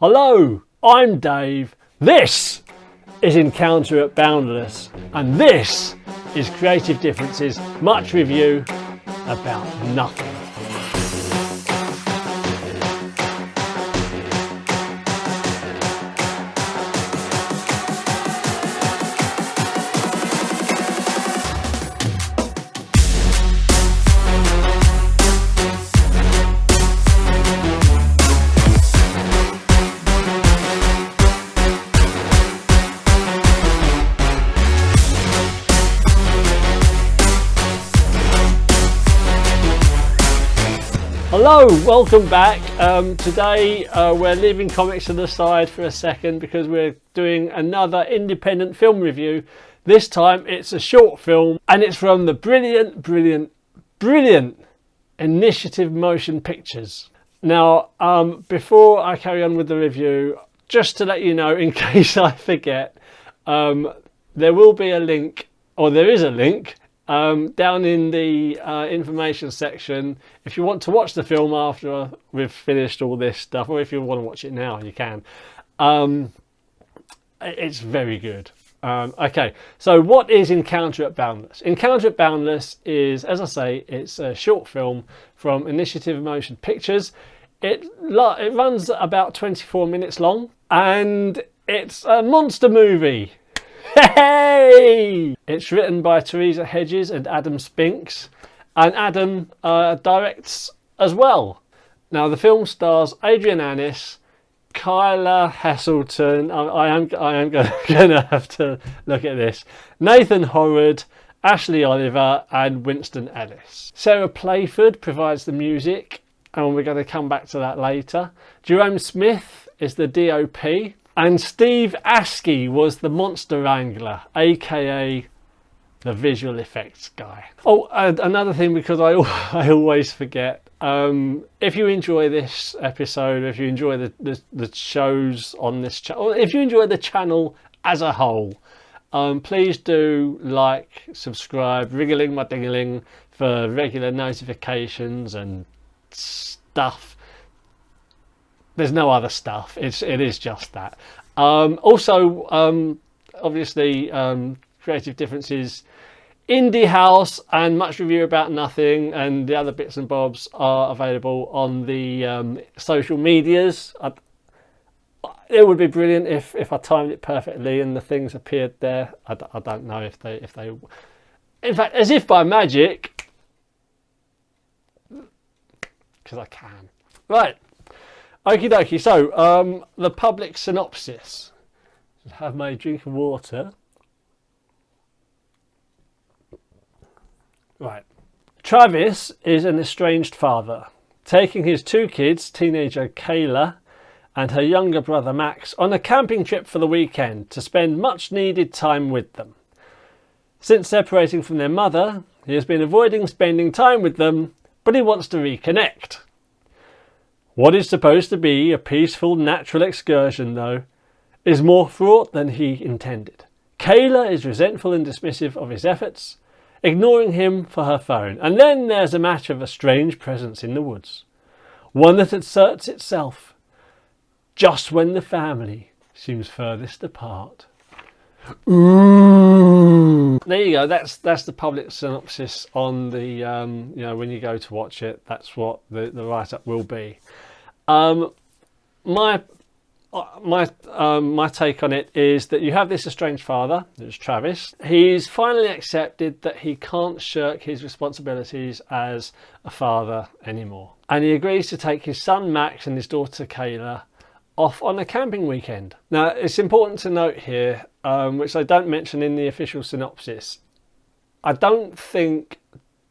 Hello, I'm Dave. This is Encounter at Boundless, and this is Creative Differences, much review about nothing. Hello, welcome back. Today we're leaving comics to the side for a second because we're doing another independent film review. This time it's a short film and it's from the brilliant Initiative Motion Pictures. Now, before I carry on with the review, just to let you know in case I forget, there will be a link, or there is a link, down in the information section if you want to watch the film after we've finished all this stuff, or if you want to watch it now you can. It's very good. Okay, so what is Encounter at Boundless? Encounter at Boundless is, as I say, it's a short film from Initiative Motion Pictures. It runs about 24 minutes long and it's a monster movie. Hey! It's written by Teresa Hedges and Adam Spinks, and Adam directs as well. Now the film stars Adrian Annis, Kyla Heselton, I am going to have to look at this, Nathan Horrod, Ashley Oliver and Winston Ellis. Sarah Playford provides the music, and we're going to come back to that later. Jerome Smith is the DOP. And Steve Askey was the monster wrangler, aka the visual effects guy. Oh, and another thing, because I always forget, if you enjoy this episode, if you enjoy the shows on this channel, if you enjoy the channel as a whole, please do like, subscribe, wriggling my dingling for regular notifications and stuff. There's no other stuff. It is just that. Also, obviously, Creative Differences, Indie House, and Much Review About Nothing, and the other bits and bobs are available on the social medias. It would be brilliant if I timed it perfectly and the things appeared there. I don't know if they. In fact, as if by magic, because I can. Right. Okie dokie, so the public synopsis. Have my drink of water. Right. Travis is an estranged father, taking his two kids, teenager Kayla and her younger brother Max, on a camping trip for the weekend to spend much needed time with them. Since separating from their mother, he has been avoiding spending time with them, but he wants to reconnect. What is supposed to be a peaceful, natural excursion, though, is more fraught than he intended. Kayla is resentful and dismissive of his efforts, ignoring him for her phone. And then there's a matter of a strange presence in the woods, one that asserts itself just when the family seems furthest apart. Ooh. There you go. That's the public synopsis on the when you go to watch it. That's what the write-up will be. My take on it is that you have this estranged father, there's Travis. He's finally accepted that he can't shirk his responsibilities as a father anymore, and he agrees to take his son Max and his daughter Kayla off on a camping weekend. Now, it's important to note here, which I don't mention in the official synopsis, I don't think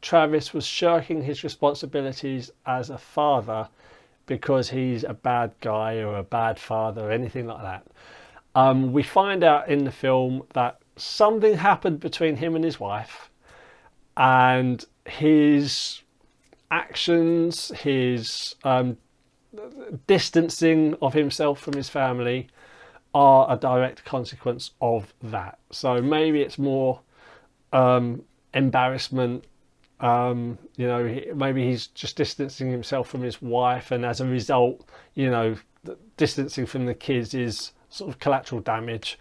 Travis was shirking his responsibilities as a father because he's a bad guy or a bad father or anything like that. We find out in the film that something happened between him and his wife, and his actions, his distancing of himself from his family are a direct consequence of that. So maybe it's more embarrassment, maybe he's just distancing himself from his wife, and as a result, distancing from the kids is sort of collateral damage,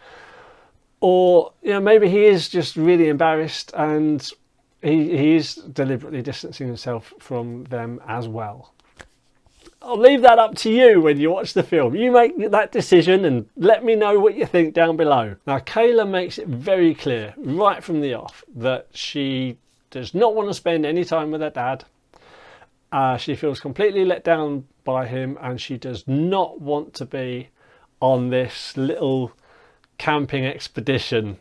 or maybe he is just really embarrassed and he is deliberately distancing himself from them as well. I'll leave that up to you when you watch the film. You make that decision and let me know what you think down below. Now, Kayla makes it very clear right from the off that she does not want to spend any time with her dad. She feels completely let down by him, and she does not want to be on this little camping expedition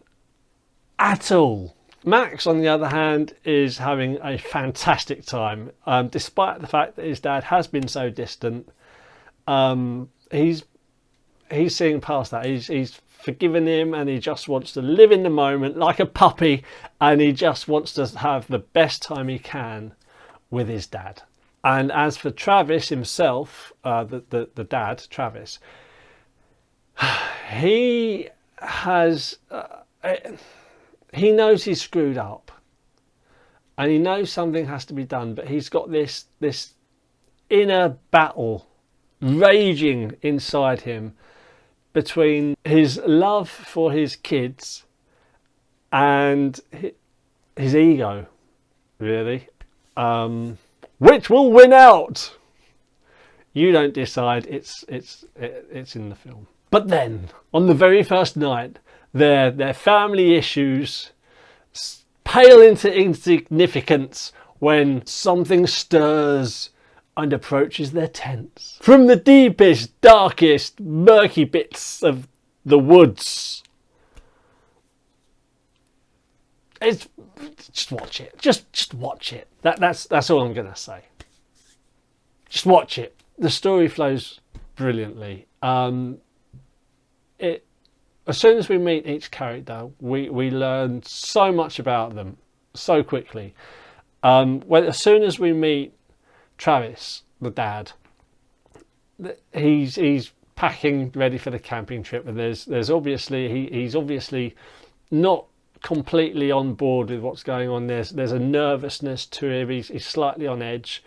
at all. Max, on the other hand, is having a fantastic time, despite the fact that his dad has been so distant. He's seeing past that. He's forgiven him, and he just wants to live in the moment like a puppy, and he just wants to have the best time he can with his dad. And as for Travis himself, the dad, Travis, he has... he knows he's screwed up, and he knows something has to be done, but he's got this inner battle raging inside him between his love for his kids and his ego, really. Which will win out? You don't decide. It's in the film. But then, on the very first night, their family issues pale into insignificance when something stirs and approaches their tents. From the deepest, darkest, murky bits of the woods. Just watch it. Just watch it. That's all I'm gonna say. Just watch it. The story flows brilliantly. As soon as we meet each character, we learn so much about them so quickly. As soon as we meet Travis, the dad, he's packing ready for the camping trip, and there's obviously he's obviously not completely on board with what's going on. There's a nervousness to him. He's slightly on edge.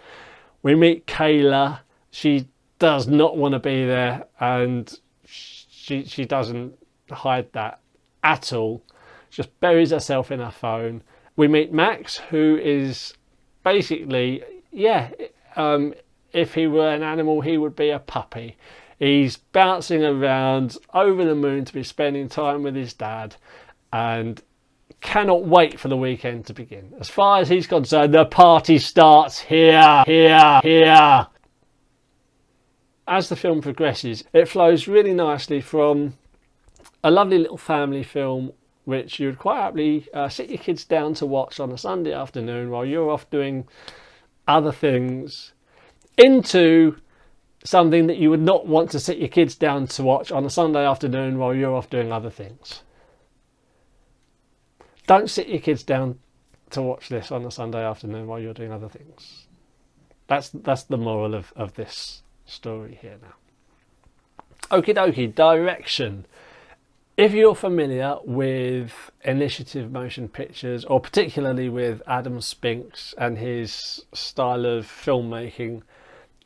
We meet Kayla. She does not want to be there, and she doesn't hide that at all. Just buries herself in her phone. We meet Max, who is basically, if he were an animal, he would be a puppy. He's bouncing around over the moon to be spending time with his dad, and cannot wait for the weekend to begin. As far as he's concerned, the party starts here. As the film progresses, it flows really nicely from a lovely little family film, which you'd quite happily sit your kids down to watch on a Sunday afternoon while you're off doing other things, into something that you would not want to sit your kids down to watch on a Sunday afternoon while you're off doing other things. Don't sit your kids down to watch this on a Sunday afternoon while you're doing other things. That's the moral of this story here now. Okie dokie, direction. If you're familiar with Initiative Motion Pictures, or particularly with Adam Spinks and his style of filmmaking,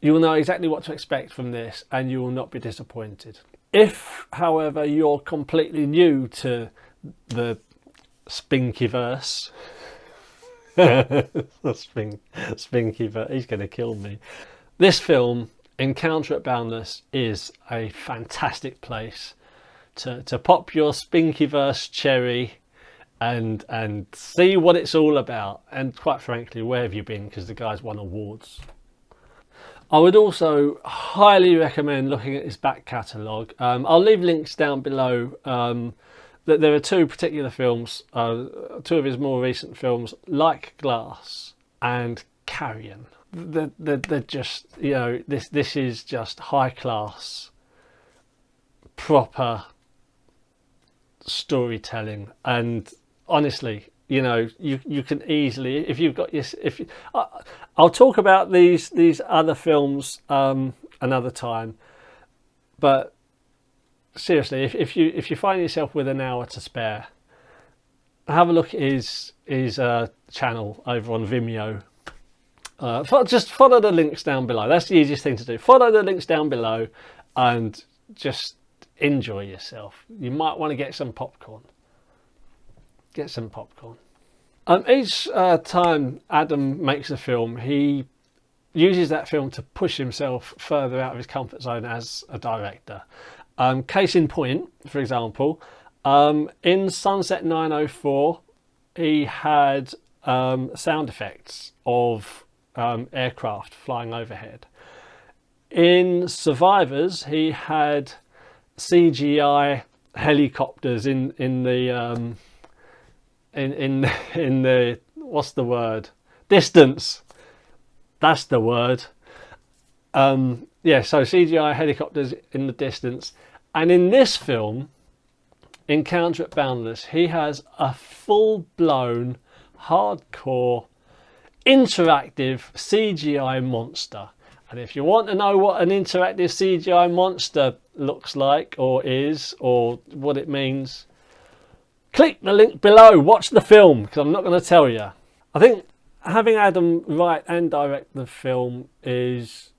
you will know exactly what to expect from this, and you will not be disappointed. If, however, you're completely new to the Spinkyverse, Spinkyverse, he's going to kill me. This film, Encounter at Boundless, is a fantastic place to pop your Spinkyverse cherry and see what it's all about. And quite frankly, where have you been? Because the guy's won awards. I would also highly recommend looking at his back catalogue. I'll leave links down below. There are two particular films, two of his more recent films, Like Glass and Carrion. They're just, this is just high class, proper storytelling. And honestly, you can easily, if you've got your, I'll talk about these other films another time, but seriously, if you find yourself with an hour to spare, have a look at his channel over on Vimeo. Just follow the links down below. That's the easiest thing to do. Follow the links down below. and just enjoy yourself. You might want to get some popcorn. Get some popcorn. Each time Adam makes a film, he uses that film to push himself further out of his comfort zone as a director. Case in point, for example, in Sunset 904, he had sound effects of aircraft flying overhead. In Survivors, he had CGI helicopters in the what's the word? Distance. That's the word. Yeah, so CGI helicopters in the distance. And in this film, Encounter at Boundless, he has a full-blown, hardcore, interactive CGI monster. And if you want to know what an interactive CGI monster looks like, or is, or what it means, click the link below, watch the film, because I'm not going to tell you. I think having Adam write and direct the film is...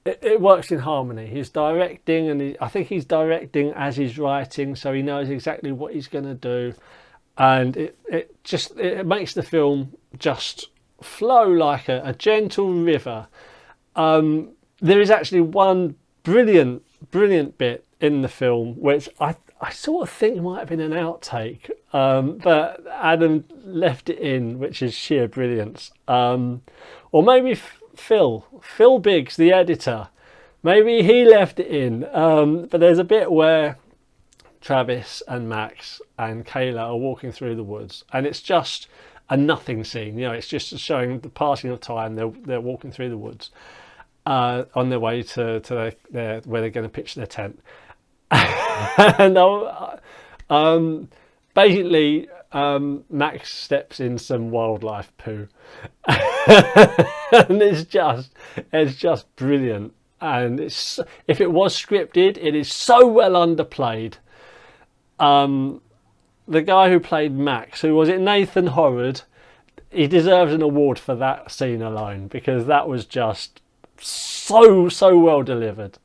it works in harmony. He's directing, and I think he's directing as he's writing, so he knows exactly what he's going to do. And it makes the film just flow like a gentle river. There is actually one brilliant bit in the film which I sort of think might have been an outtake, but Adam left it in, which is sheer brilliance. Or maybe Phil Biggs, the editor, maybe he left it in, but there's a bit where Travis and Max and Kayla are walking through the woods, and it's just a nothing scene. You know, it's just showing the passing of time. They're walking through the woods on their way to where they're going to pitch their tent. And basically, Max steps in some wildlife poo, and it's just brilliant. And if it was scripted, it is so well underplayed. The guy who played Max, who was it, Nathan Horrod, he deserves an award for that scene alone, because that was just so well delivered.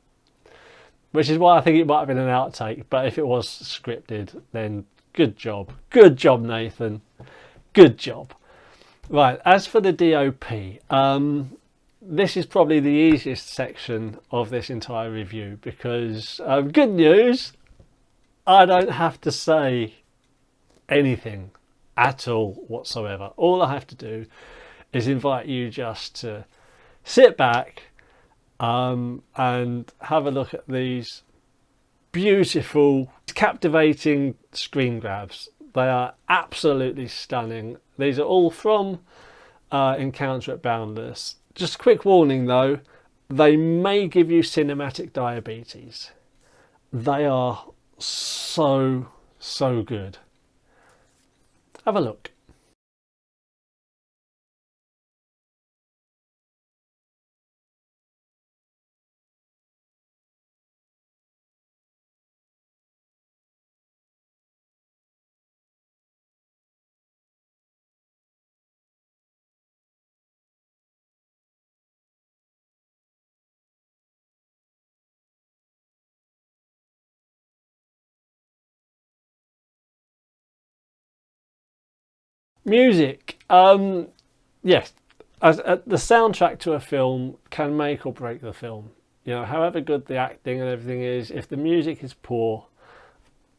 Which is why I think it might have been an outtake, but if it was scripted, then good job. Good job, Nathan. Good job. Right, as for the DOP, this is probably the easiest section of this entire review, because good news, I don't have to say anything at all whatsoever. All I have to do is invite you just to sit back and have a look at these beautiful, captivating screen grabs. They are absolutely stunning. These are all from Encounter at Boundless. Just a quick warning though, they may give you cinematic diabetes. They are so good. Have a look. Music. Yes, the soundtrack to a film can make or break the film. You know, however good the acting and everything is, if the music is poor,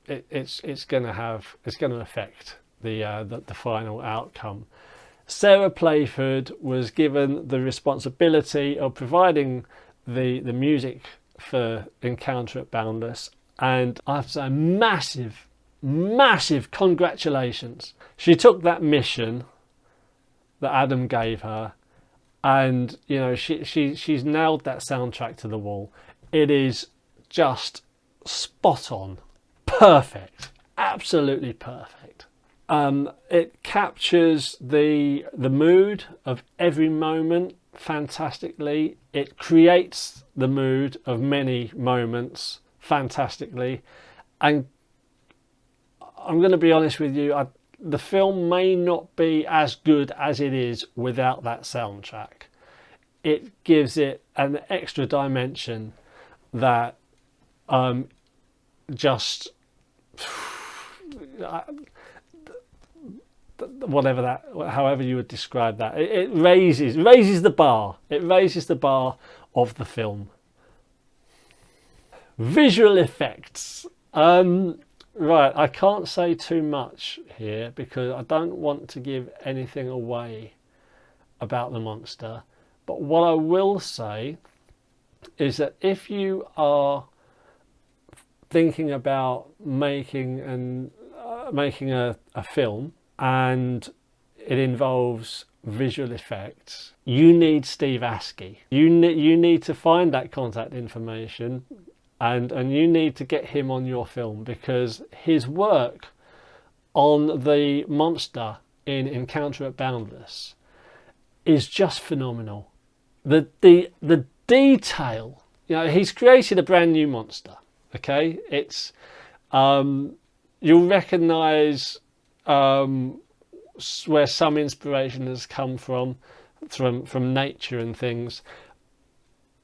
it's going to affect the final outcome. Sarah Playford was given the responsibility of providing the music for Encounter at Boundless, and I have to say massive congratulations. She took that mission that Adam gave her, and you know, she's nailed that soundtrack to the wall. It is just spot on, perfect, absolutely perfect. It captures the mood of every moment fantastically. It creates the mood of many moments fantastically, and I'm going to be honest with you, the film may not be as good as it is without that soundtrack. it gives it an extra dimension that just whatever that, however you would describe that, it raises the bar. It raises the bar of the film. Visual effects. Right, I can't say too much here because I don't want to give anything away about the monster. But what I will say is that if you are thinking about making a film and it involves visual effects, you need Steve Askey. You need to find that contact information. And you need to get him on your film, because his work on the monster in Encounter at Boundless is just phenomenal. The detail, you know, he's created a brand new monster. Okay, it's you'll recognise where some inspiration has come from nature and things,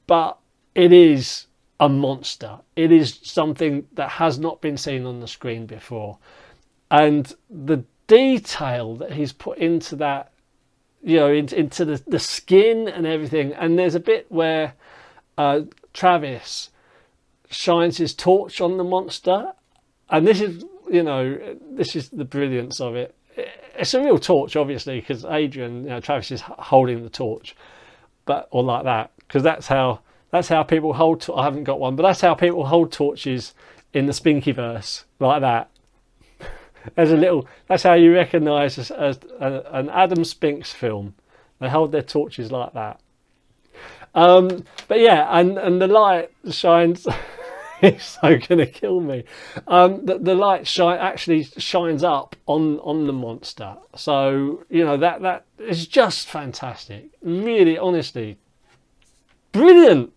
but it is a monster. It is something that has not been seen on the screen before, and the detail that he's put into that, you know, into the skin and everything. And there's a bit where Travis shines his torch on the monster, and this is, you know, this is the brilliance of it. It's a real torch, obviously, because Adrian, you know, Travis is holding the torch, or like that, because that's how people hold. I haven't got one, but that's how people hold torches in the Spinkyverse, like that. That's how you recognise an Adam Spinks film. They hold their torches like that. But yeah, and the light shines. It's so gonna kill me. The light actually shines up on the monster. So you know that is just fantastic. Really, honestly, brilliant.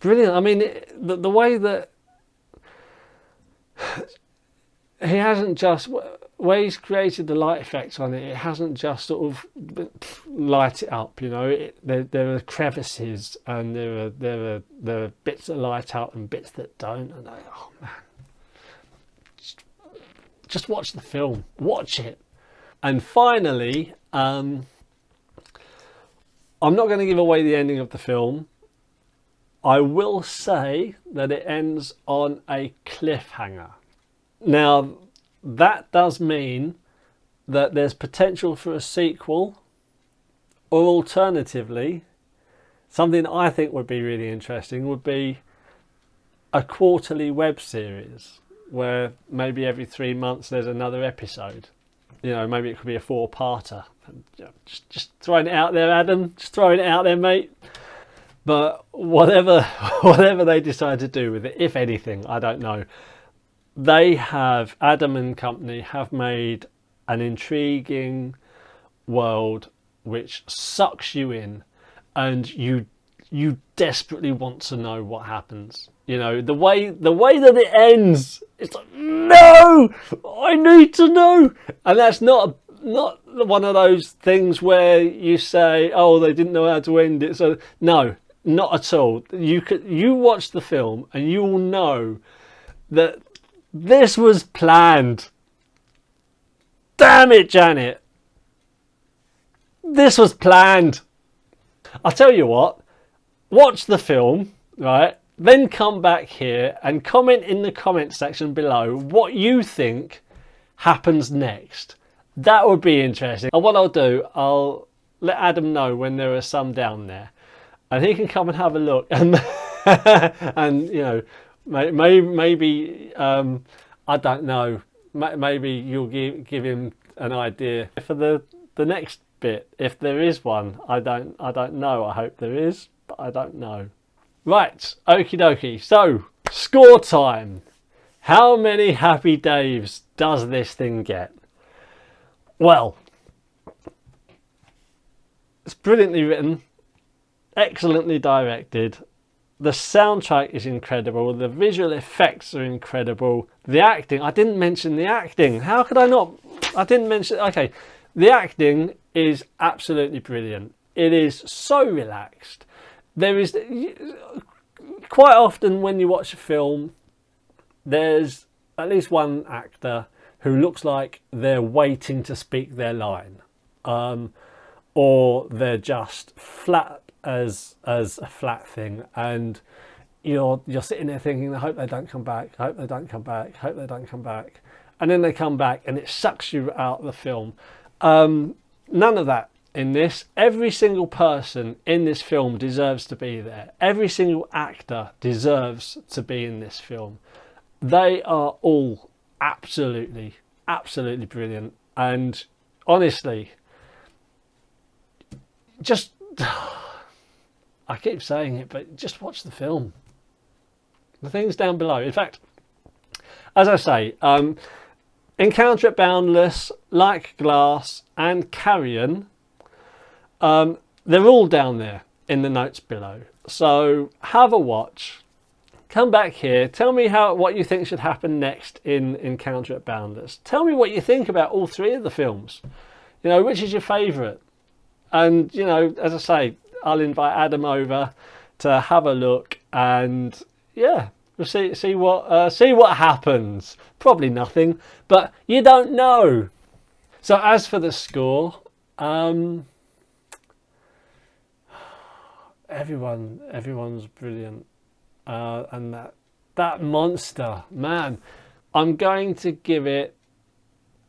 I mean, the way that he hasn't just, where he's created the light effects on it, it hasn't just sort of light it up, you know. There are crevices, and there are bits that light up and bits that don't, and oh man, just watch the film, watch it. And finally, I'm not going to give away the ending of the film. I will say that it ends on a cliffhanger. Now, that does mean that there's potential for a sequel, or alternatively, something I think would be really interesting would be a quarterly web series where maybe every 3 months there's another episode. You know, maybe it could be a 4-parter. Just throwing it out there, Adam. Just throwing it out there, mate. But whatever they decide to do with it, if anything, I don't know. Adam and company have made an intriguing world which sucks you in, and you desperately want to know what happens. You know, the way that it ends, it's like, no, I need to know. And that's not one of those things where you say, oh, they didn't know how to end it. So no, not at all. You watch the film and you will know that this was planned. Damn it, Janet. This was planned. I'll tell you what, watch the film, right? Then come back here and comment in the comment section below what you think happens next. That would be interesting. And what I'll do, I'll let Adam know when there are some down there, and he can come and have a look. And and you know, maybe I don't know. Maybe you'll give him an idea for the next bit, if there is one. I don't know. I hope there is, but I don't know. Right, okie dokie. So, score time. How many happy Daves does this thing get? Well, it's brilliantly written, excellently directed. The soundtrack is incredible. The visual effects are incredible. The acting, I didn't mention the acting. How could I not? I didn't mention, okay. The acting is absolutely brilliant. It is so relaxed. there is quite often when you watch a film, there's at least one actor who looks like they're waiting to speak their line, or they're just flat as a flat thing, and you're sitting there thinking, I hope they don't come back, I hope they don't come back, I hope they don't come back, and then they come back and it sucks you out of the film. None of that in this. Every single person in this film deserves to be there. Every single actor deserves to be in this film. They are all absolutely brilliant, and honestly, just I keep saying it, but just watch the film. The things down below. In fact, as I say, Encounter at Boundless, Like Glass and Carrion, they're all down there in the notes below. So have a watch. Come back here. Tell me what you think should happen next in Encounter at Boundless. Tell me what you think about all three of the films. You know, which is your favourite? And, you know, as I say, I'll invite Adam over to have a look, and yeah, we'll see what happens. Probably nothing, but you don't know. So as for the score, everyone's brilliant, and that monster, man, I'm going to give it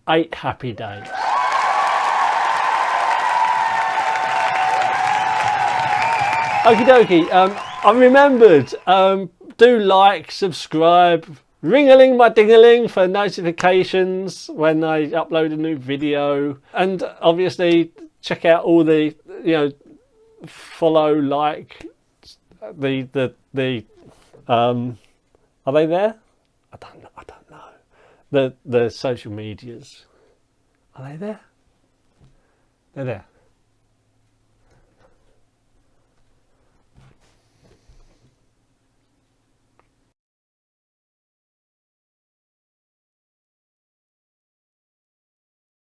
8 happy days. Okie dokie, I remembered, do like, subscribe, ring-a-ling my ding-a-ling for notifications when I upload a new video, and obviously check out all the, you know, follow, like, are they there? I don't know. The social medias, are they there? They're there.